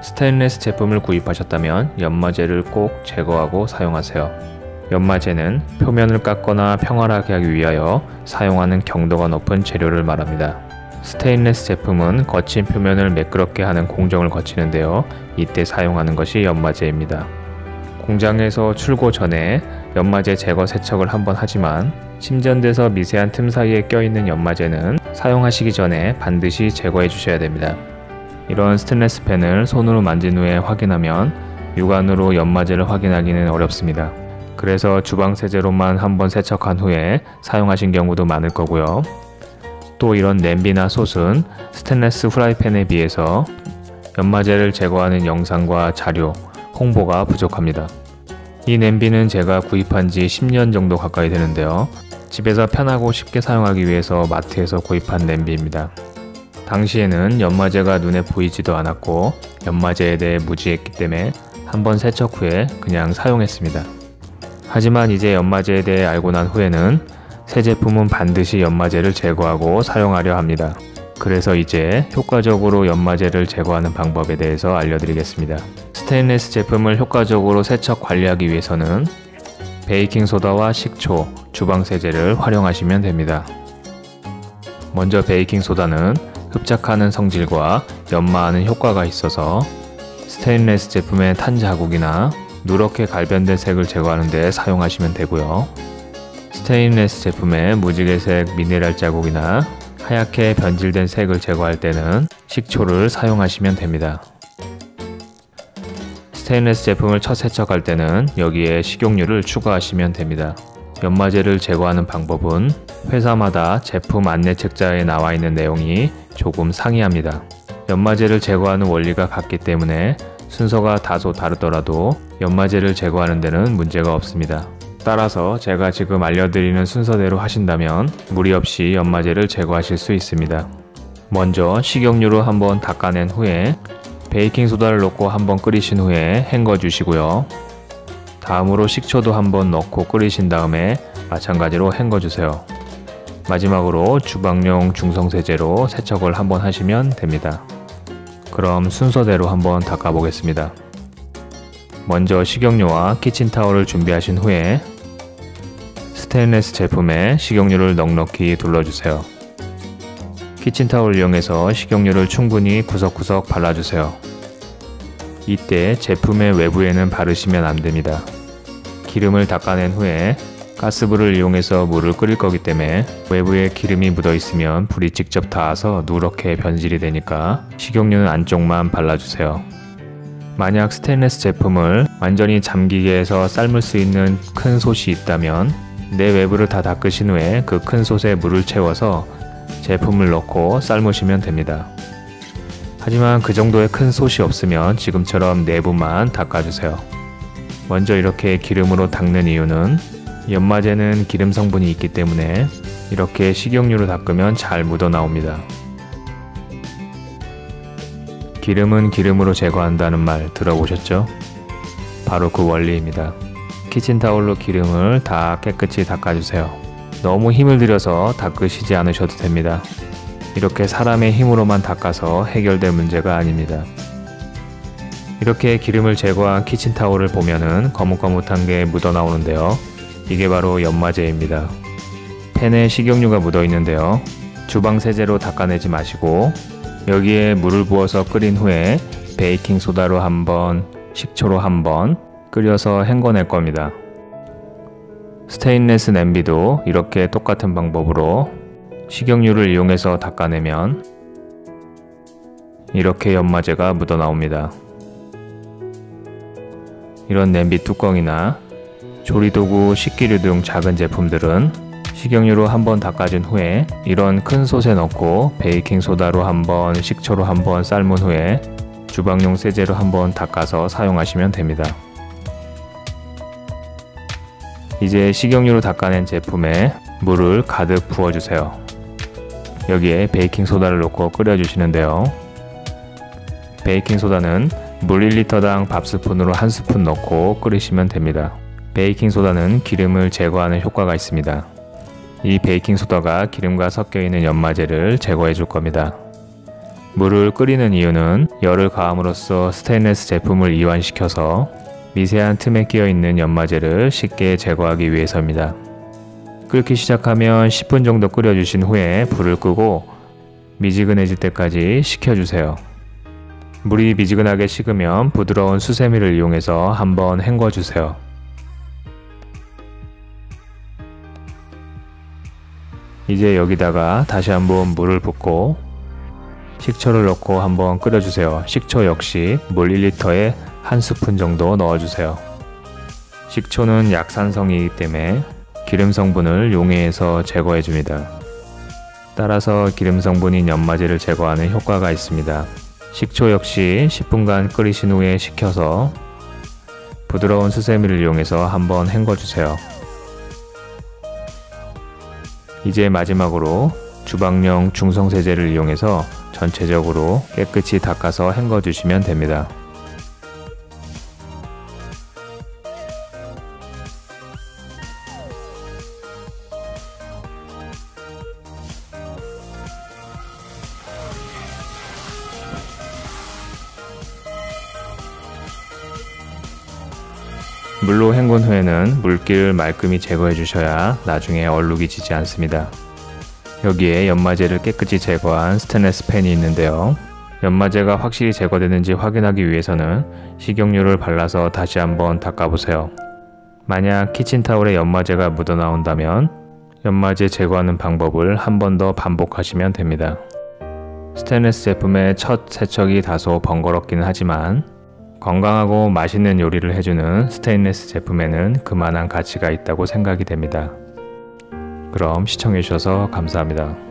스테인리스 제품을 구입하셨다면 연마제를 꼭 제거하고 사용하세요. 연마제는 표면을 깎거나 평활하게 하기 위하여 사용하는 경도가 높은 재료를 말합니다. 스테인리스 제품은 거친 표면을 매끄럽게 하는 공정을 거치는데요. 이때 사용하는 것이 연마제입니다. 공장에서 출고 전에 연마제 제거 세척을 한번 하지만 침전돼서 미세한 틈 사이에 껴있는 연마제는 사용하시기 전에 반드시 제거해 주셔야 됩니다. 이런 스테인리스 팬을 손으로 만진 후에 확인하면 육안으로 연마제를 확인하기는 어렵습니다. 그래서 주방 세제로만 한번 세척한 후에 사용하신 경우도 많을 거고요. 또 이런 냄비나 솥은 스테인리스 후라이팬에 비해서 연마제를 제거하는 영상과 자료, 홍보가 부족합니다. 이 냄비는 제가 구입한 지 10년 정도 가까이 되는데요. 집에서 편하고 쉽게 사용하기 위해서 마트에서 구입한 냄비입니다. 당시에는 연마제가 눈에 보이지도 않았고 연마제에 대해 무지했기 때문에 한번 세척 후에 그냥 사용했습니다. 하지만 이제 연마제에 대해 알고 난 후에는 새 제품은 반드시 연마제를 제거하고 사용하려 합니다. 그래서 이제 효과적으로 연마제를 제거하는 방법에 대해서 알려드리겠습니다. 스테인리스 제품을 효과적으로 세척 관리하기 위해서는 베이킹소다와 식초, 주방세제를 활용하시면 됩니다. 먼저 베이킹소다는 흡착하는 성질과 연마하는 효과가 있어서 스테인리스 제품의 탄 자국이나 누렇게 갈변된 색을 제거하는 데 사용하시면 되고요. 스테인리스 제품의 무지개색 미네랄 자국이나 하얗게 변질된 색을 제거할 때는 식초를 사용하시면 됩니다. 스테인리스 제품을 첫 세척할 때는 여기에 식용유를 추가하시면 됩니다. 연마제를 제거하는 방법은 회사마다 제품 안내 책자에 나와 있는 내용이 조금 상이합니다. 연마제를 제거하는 원리가 같기 때문에 순서가 다소 다르더라도 연마제를 제거하는 데는 문제가 없습니다. 따라서 제가 지금 알려드리는 순서대로 하신다면 무리 없이 연마제를 제거하실 수 있습니다. 먼저 식용유로 한번 닦아낸 후에 베이킹소다를 넣고 한번 끓이신 후에 헹궈 주시고요. 다음으로 식초도 한번 넣고 끓이신 다음에 마찬가지로 헹궈 주세요. 마지막으로 주방용 중성세제로 세척을 한번 하시면 됩니다. 그럼 순서대로 한번 닦아 보겠습니다. 먼저 식용유와 키친타올을 준비하신 후에 스테인리스 제품에 식용유를 넉넉히 둘러주세요. 키친타올을 이용해서 식용유를 충분히 구석구석 발라주세요. 이때 제품의 외부에는 바르시면 안됩니다. 기름을 닦아낸 후에 가스불을 이용해서 물을 끓일 거기 때문에 외부에 기름이 묻어 있으면 불이 직접 닿아서 누렇게 변질이 되니까 식용유는 안쪽만 발라주세요. 만약 스테인리스 제품을 완전히 잠기게 해서 삶을 수 있는 큰 솥이 있다면 내 외부를 다 닦으신 후에 그 큰 솥에 물을 채워서 제품을 넣고 삶으시면 됩니다. 하지만 그 정도의 큰 솥이 없으면 지금처럼 내부만 닦아주세요. 먼저 이렇게 기름으로 닦는 이유는 연마제는 기름 성분이 있기 때문에 이렇게 식용유로 닦으면 잘 묻어 나옵니다. 기름은 기름으로 제거한다는 말 들어보셨죠? 바로 그 원리입니다. 키친타올로 기름을 다 깨끗이 닦아주세요. 너무 힘을 들여서 닦으시지 않으셔도 됩니다. 이렇게 사람의 힘으로만 닦아서 해결될 문제가 아닙니다. 이렇게 기름을 제거한 키친타올을 보면은 거뭇거뭇한 게 묻어 나오는데요. 이게 바로 연마제입니다. 팬에 식용유가 묻어 있는데요. 주방세제로 닦아내지 마시고 여기에 물을 부어서 끓인 후에 베이킹소다로 한번, 식초로 한번 끓여서 헹궈낼 겁니다. 스테인리스 냄비도 이렇게 똑같은 방법으로 식용유를 이용해서 닦아내면 이렇게 연마제가 묻어 나옵니다. 이런 냄비 뚜껑이나 조리도구, 식기류 등 작은 제품들은 식용유로 한번 닦아준 후에 이런 큰 솥에 넣고 베이킹소다로 한번, 식초로 한번 삶은 후에 주방용 세제로 한번 닦아서 사용하시면 됩니다. 이제 식용유로 닦아낸 제품에 물을 가득 부어주세요. 여기에 베이킹소다를 넣고 끓여주시는데요. 베이킹소다는 물 1리터당 밥스푼으로 1스푼 넣고 끓이시면 됩니다. 베이킹소다는 기름을 제거하는 효과가 있습니다. 이 베이킹소다가 기름과 섞여 있는 연마제를 제거해 줄 겁니다. 물을 끓이는 이유는 열을 가함으로써 스테인리스 제품을 이완시켜서 미세한 틈에 끼어 있는 연마제를 쉽게 제거하기 위해서입니다. 끓기 시작하면 10분 정도 끓여주신 후에 불을 끄고 미지근해질 때까지 식혀주세요. 물이 미지근하게 식으면 부드러운 수세미를 이용해서 한번 헹궈주세요. 이제 여기다가 다시 한번 물을 붓고 식초를 넣고 한번 끓여주세요. 식초 역시 물 1리터에 1스푼 정도 넣어주세요. 식초는 약산성이기 때문에 기름 성분을 용해해서 제거해줍니다. 따라서 기름 성분인 연마제를 제거하는 효과가 있습니다. 식초 역시 10분간 끓이신 후에 식혀서 부드러운 수세미를 이용해서 한번 헹궈주세요. 이제 마지막으로 주방용 중성세제를 이용해서 전체적으로 깨끗이 닦아서 헹궈주시면 됩니다. 물로 헹군 후에는 물기를 말끔히 제거해 주셔야 나중에 얼룩이 지지 않습니다. 여기에 연마제를 깨끗이 제거한 스테인리스 팬이 있는데요. 연마제가 확실히 제거되는지 확인하기 위해서는 식용유를 발라서 다시 한번 닦아보세요. 만약 키친타올에 연마제가 묻어나온다면 연마제 제거하는 방법을 한 번 더 반복하시면 됩니다. 스테인리스 제품의 첫 세척이 다소 번거롭기는 하지만 건강하고 맛있는 요리를 해주는 스테인리스 제품에는 그만한 가치가 있다고 생각이 됩니다. 그럼 시청해주셔서 감사합니다.